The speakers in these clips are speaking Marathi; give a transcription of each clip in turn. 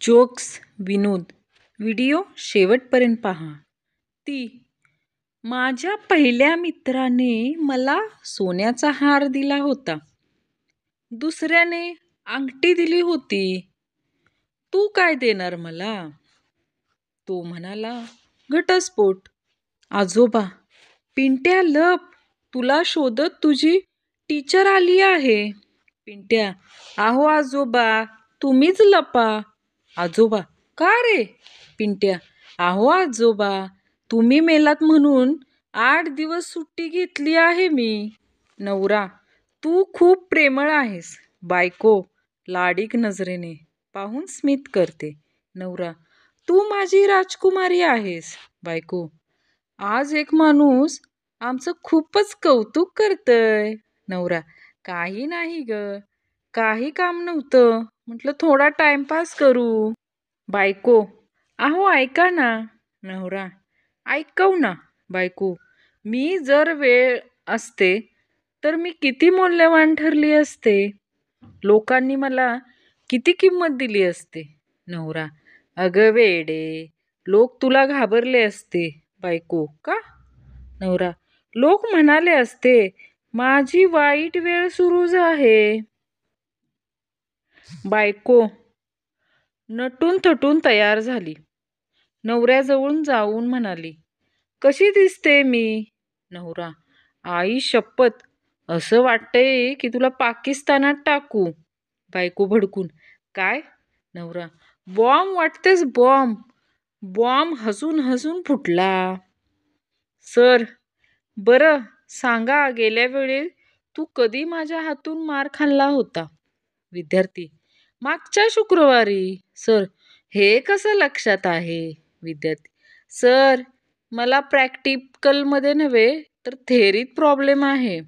जोक्स, विनोद. व्हिडिओ शेवटपर्यंत पहा. ती माझ्या पहिल्या मित्राने मला सोन्याचा हार दिला होता. दुसऱ्याने अंगठी दिली होती. तू काय देणार मला? तो म्हणाला, घटस्फोट. आजोबा, पिंट्या लप, तुला शोधत तुझी टीचर आली आहे. पिंट्या, अहो आजोबा, तुम्हीच लपा. आजोबा, का रे? पिंट्या, अहो आजोबा, तुम्ही मेलात म्हणून 8 दिवस सुट्टी घेतली आहे मी. नवरा, तू खूप प्रेमळ आहेस. बायको लाडीक नजरेने पाहून स्मित करते. नवरा, तू माझी राजकुमारी आहेस. बायको, आज एक माणूस आमचं खूपच कौतुक करतय. नवरा, काही नाही ग, काही काम नव्हतं, म्हटलं थोडा टाइमपास करू. बायको, अहो ऐका ना. नवरा, ऐकव ना. बायको, मी जर वेळ असते तर मी किती मौल्यवान ठरली असते. लोकांनी मला किती किंमत दिली असते. नवरा, अगं वेडे, लोक तुला घाबरले असते. बायको, का? नवरा, लोक म्हणाले असते माझी वाईट वेळ सुरू आहे. बायको नटून थटून तयार झाली. नवऱ्याजवळून जाऊन म्हणाली, कशी दिसते मी? नवरा, आई शपथ, असं वाटतंय की तुला पाकिस्तानात टाकू. बायको भडकून, काय? नवरा, बॉम्ब वाटतेस, बॉम्ब. बॉम्ब हसून हसून फुटला. सर, बरं सांगा, गेल्या वेळी तू कधी माझ्या हातून मार खाल्ला होता? विद्यार्थी, मागच्या शुक्रवारी. सर, हे कसं लक्षात आहे? विद्यार्थी, सर, मला प्रॅक्टिकलमध्ये नव्हे तर थेअरीत प्रॉब्लेम आहे.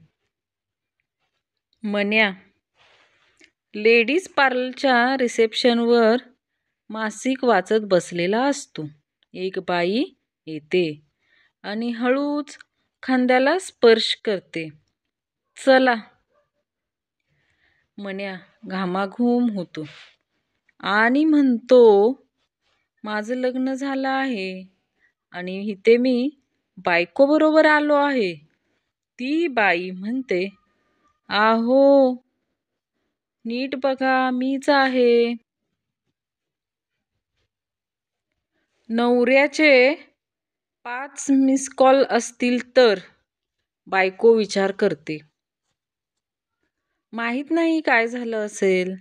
मन्या, लेडीज पार्लरच्या रिसेप्शनवर मासिक वाचत बसलेला असतो. एक बाई येते आणि हळूच खांद्याला स्पर्श करते. चला. मन्या घामाघूम होतो आणि म्हणतो, माझं लग्न झालं आहे आणि इथे मी बायकोबरोबर आलो आहे. ती बाई म्हणते, आहो नीट बघा, मीच आहे. नवऱ्याचे 5 मिस कॉल असतील तर? बायको विचार करते. माहीत नाही काय झालं असेल.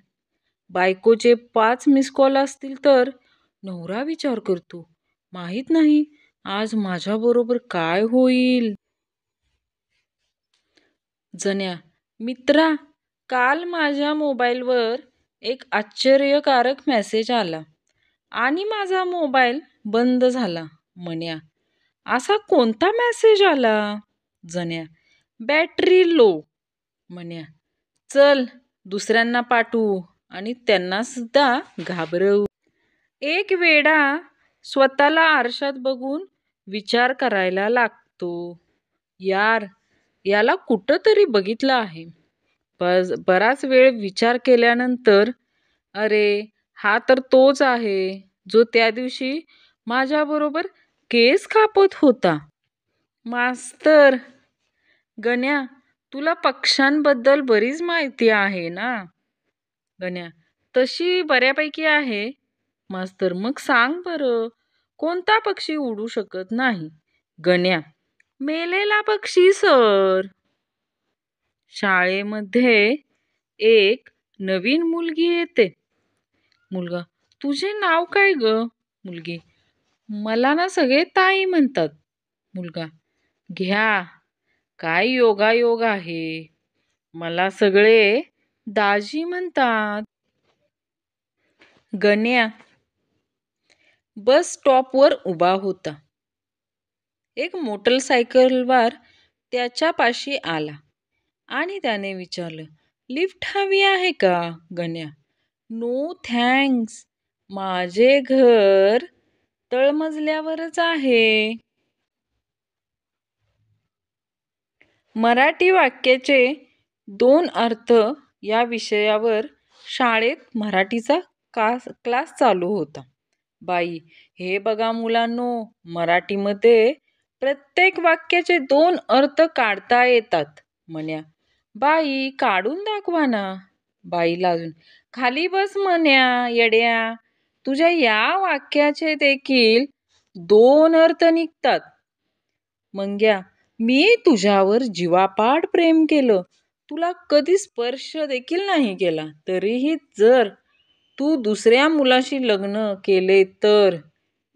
बायकोचे 5 मिस कॉल असतील तर? नवरा विचार करतो, माहीत नाही आज माझ्याबरोबर काय होईल. जण्या, मित्रा, काल माझ्या मोबाईलवर एक आश्चर्यकारक मेसेज आला आणि माझा मोबाईल बंद झाला. मन्या, असा कोणता मेसेज आला? जण्या, बॅटरी लो. मन्या, चल दुसऱ्यांना पाठवू आणि त्यांना सुद्धा घाबरवू. एक वेडा स्वतःला आरशात बघून विचार करायला लागतो, यार, याला कुठं तरी बघितलं आहे. बराच वेळ विचार केल्यानंतर, अरे, हा तर तोच आहे जो त्या दिवशी माझ्याबरोबर केस कापत होता. मास्तर, गण्या, तुला पक्ष्यांबद्दल बरीच माहिती आहे ना? गण्या, तशी बऱ्यापैकी आहे. मास्तर, मग सांग बरं, कोणता पक्षी उडू शकत नाही? गण्या, मेलेला पक्षी सर. शाळेमध्ये एक नवीन मुलगी येते. मुलगा, तुझे नाव काय ग? मुलगी, मला ना सगळे ताई म्हणतात. मुलगा, घ्या, काय योगायोग आहे, मला सगळे दाजी म्हणतात. गण्या बस स्टॉपवर उभा होता. एक मोटरसायकलवार त्याच्यापाशी आला आणि त्याने विचारलं, लिफ्ट हवी आहे का? गण्या, नो थँक्स, माझे घर तळमजल्यावरच आहे. मराठी वाक्याचे 2 अर्थ या विषयावर शाळेत मराठीचा क्लास चालू होता. बाई, हे बघा मुलांनो, मराठीमध्ये प्रत्येक वाक्याचे 2 अर्थ काढता येतात. म्हण्या, बाई काढून दाखवा ना. बाईला अजून, खाली बस म्हण्या येड्या, तुझ्या या वाक्याचे देखील 2 अर्थ निघतात. मंग्या, मी तुझ्यावर जीवापाड प्रेम केलं, तुला कधी स्पर्श देखील नाही केला, तरीही जर तू दुसऱ्या मुलाशी लग्न केले तर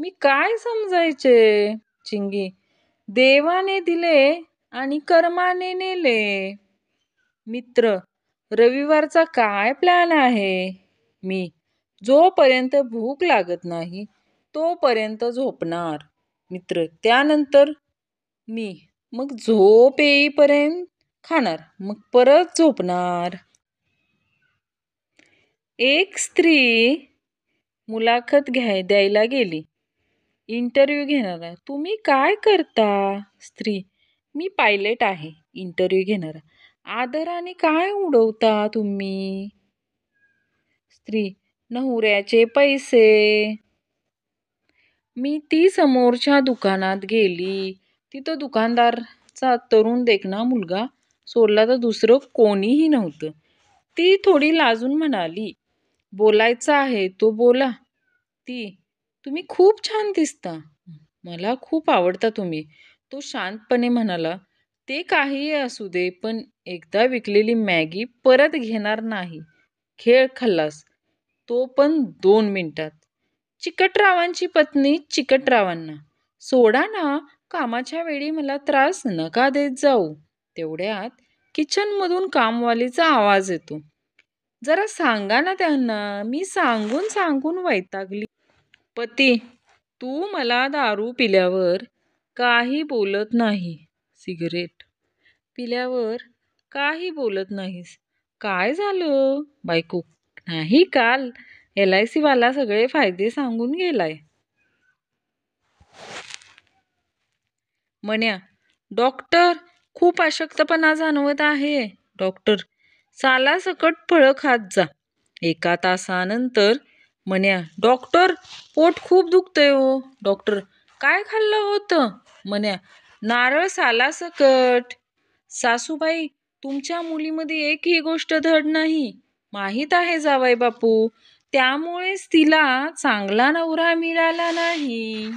मी काय समजायचे? चिंगी, देवाने दिले आणि कर्माने नेले. मित्र, रविवारचा काय प्लॅन आहे? मी, जोपर्यंत भूक लागत नाही तोपर्यंत झोपणार. मित्र, त्यानंतर? मी, मग झोप येईपर्यंत खाणार, मग परत झोपणार. एक स्त्री मुलाखत द्यायला गेली. इंटरव्ह्यू घेणारा, तुम्ही काय करता? स्त्री, मी पायलट आहे. इंटरव्ह्यू घेणारा, आदराने काय उडवता तुम्ही? स्त्री, नवऱ्याचे पैसे. मी ती समोरच्या दुकानात गेली. तिथं दुकानदारचा तरुण देखणा मुलगा सोडला तर दुसरं कोणीही नव्हतं. ती थोडी लाजून म्हणाली, बोलायचं आहे तो बोला. ती, तुम्ही खूप छान दिसता, मला खूप आवडता तुम्ही. तो शांतपणे म्हणाला, ते काहीही असू दे, पण एकदा विकलेली मॅगी परत घेणार नाही. खेळ खल्लास, तो पण 2 मिनिटात. चिकटरावांची पत्नी चिकटरावांना, सोडा ना, कामाच्या वेळी मला त्रास नका देत जाऊ. तेवढ्यात किचनमधून कामवालीचा आवाज येतो, जरा सांगा ना त्यांना, मी सांगून सांगून वैतागली. पती, तू मला दारू पिल्यावर काही बोलत नाही, सिगरेट पिल्यावर काही बोलत नाहीस, काय झालं? बायको, नाही, काल LIC वाला सगळे फायदे सांगून गेलाय. म्हण्या, डॉक्टर, खूप अशक्तपणा जाणवत आहे. डॉक्टर, सालासकट फळं खात जा. 1 तासानंतर. म्हण्या, डॉक्टर, पोट खूप दुखतंय हो. डॉक्टर, काय खाल्लं होतं? म्हण्या, नारळ सालासकट. सासूबाई, तुमच्या मुलीमध्ये एकही गोष्ट धड नाही. माहीत आहे जावई बापू, त्यामुळेच तिला चांगला नवरा मिळाला नाही.